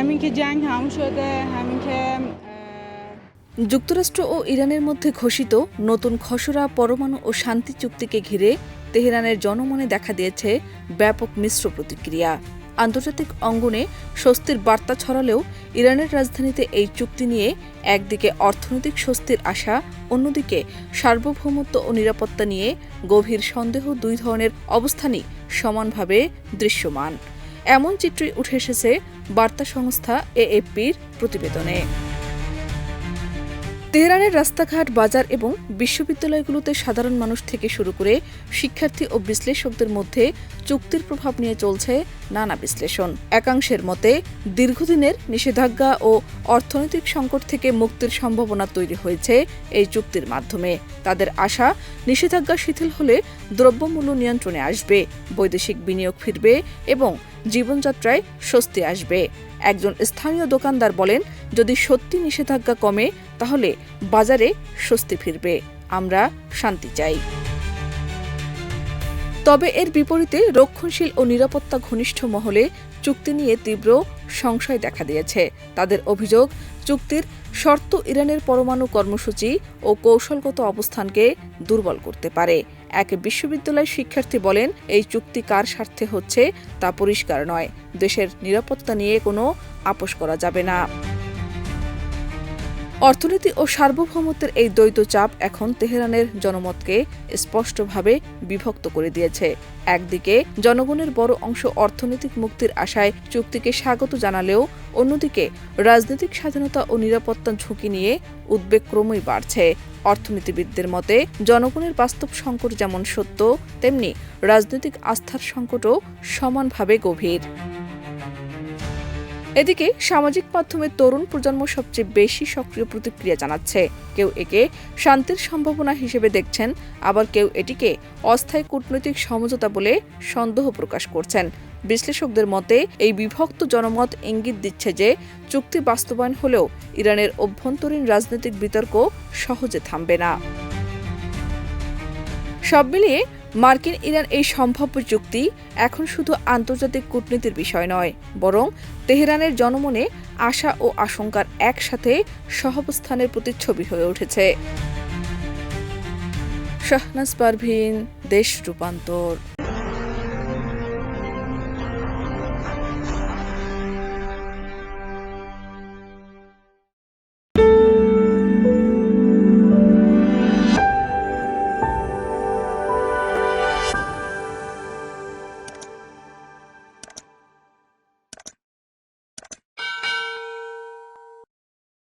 همین که جنگ تموم شده همین که যুক্তরাষ্ট্র ও ইরানের মধ্যে ঘোষিত নতুন খসড়া পরমাণু ও শান্তি চুক্তিকে ঘিরে তেহরানের জনমনে দেখা দিয়েছে ব্যাপক মিশ্র প্রতিক্রিয়া। আন্তর্জাতিক অঙ্গনে স্বস্তির বার্তা ছড়ালেও ইরানের রাজধানীতে এই চুক্তি নিয়ে একদিকে অর্থনৈতিক স্বস্তির আশা, অন্যদিকে সার্বভৌমত্ব ও নিরাপত্তা নিয়ে গভীর সন্দেহ, দুই ধরনের অবস্থানই সমানভাবে দৃশ্যমান। এমন চিত্রই উঠে এসেছে বার্তা সংস্থা এএফপির প্রতিবেদনে। তেহরানের রাস্তাঘাট, বাজার এবং বিশ্ববিদ্যালয়গুলোতে সাধারণ মানুষ থেকে শুরু করে শিক্ষার্থী ও বিশ্লেষকদের মধ্যে চুক্তির প্রভাব নিয়ে চলছে নানা বিশ্লেষণ। একাংশের মতে দীর্ঘদিনের নিষেধাজ্ঞা ও অর্থনৈতিক সংকট থেকে মুক্তির সম্ভাবনা তৈরি হয়েছে এই চুক্তির মাধ্যমে। তাদের আশা, নিষেধাজ্ঞা শিথিল হলে দ্রব্যমূল্য নিয়ন্ত্রণে আসবে, বৈদেশিক বিনিয়োগ ফিরবে এবং জীবনযাত্রায় স্বস্তি আসবে। একজন স্থানীয় দোকানদার বলেন, যদি সত্যি নিষেধাজ্ঞা কমে তাহলে বাজারে স্বস্তি ফিরবে, আমরা শান্তি চাই। তবে এর বিপরীতে রক্ষণশীল ও নিরাপত্তা ঘনিষ্ঠ মহলে চুক্তি নিয়ে তীব্র সংশয় দেখা দিয়েছে। তাদের অভিযোগ, চুক্তির শর্ত ইরানের পরমাণু কর্মসূচি ও কৌশলগত অবস্থানকে দুর্বল করতে পারে। এক বিশ্ববিদ্যালয় শিক্ষার্থী বলেন, এই চুক্তি কার স্বার্থে হচ্ছে তা পরিষ্কার নয়। দেশের নিরাপত্তা নিয়ে কোনো আপোষ করা যাবে না। অর্থনীতি ও সার্বভৌমত্বের এই দ্বৈত চাপ এখন তেহরানের জনমতকে স্পষ্টভাবে বিভক্ত করে দিয়েছে। একদিকে জনগণের বড় অংশ অর্থনৈতিক মুক্তির আশায় চুক্তিকে স্বাগত জানালেও অন্যদিকে রাজনৈতিক স্বাধীনতা ও নিরাপত্তার ঝুঁকি নিয়ে উদ্বেগ ক্রমেই বাড়ছে। অর্থনীতিবিদদের মতে জনগণের বাস্তব সংকট যেমন সত্য, তেমনি রাজনৈতিক আস্থার সংকটও সমানভাবে গভীর। এদিকে সামাজিক মাধ্যমে তরুণ প্রজন্ম সবচেয়ে বেশি সক্রিয় প্রতিক্রিয়া জানাচ্ছে। কেউ একে শান্তির সম্ভাবনা হিসেবে দেখছেন, আবার কেউ এটিকে অস্থায়ী কূটনৈতিক সমঝোতা বলে সন্দেহ প্রকাশ করছেন। বিশ্লেষকদের মতে এই বিভক্ত জনমত ইঙ্গিত দিচ্ছে যে চুক্তি বাস্তবায়ন হলেও ইরানের অভ্যন্তরীণ রাজনৈতিক বিতর্ক সহজে থামবে না। সব মিলিয়ে মার্কিন ইরান এই সম্ভাব্য চুক্তি এখন শুধু আন্তর্জাতিক কূটনীতির বিষয় নয়, বরং তেহরানের জনমনে আশা ও আশঙ্কার একসাথে সহাবস্থানের প্রতিচ্ছবি হয়ে উঠেছে। শাহনাজ পারভীন, দেশ রূপান্তর।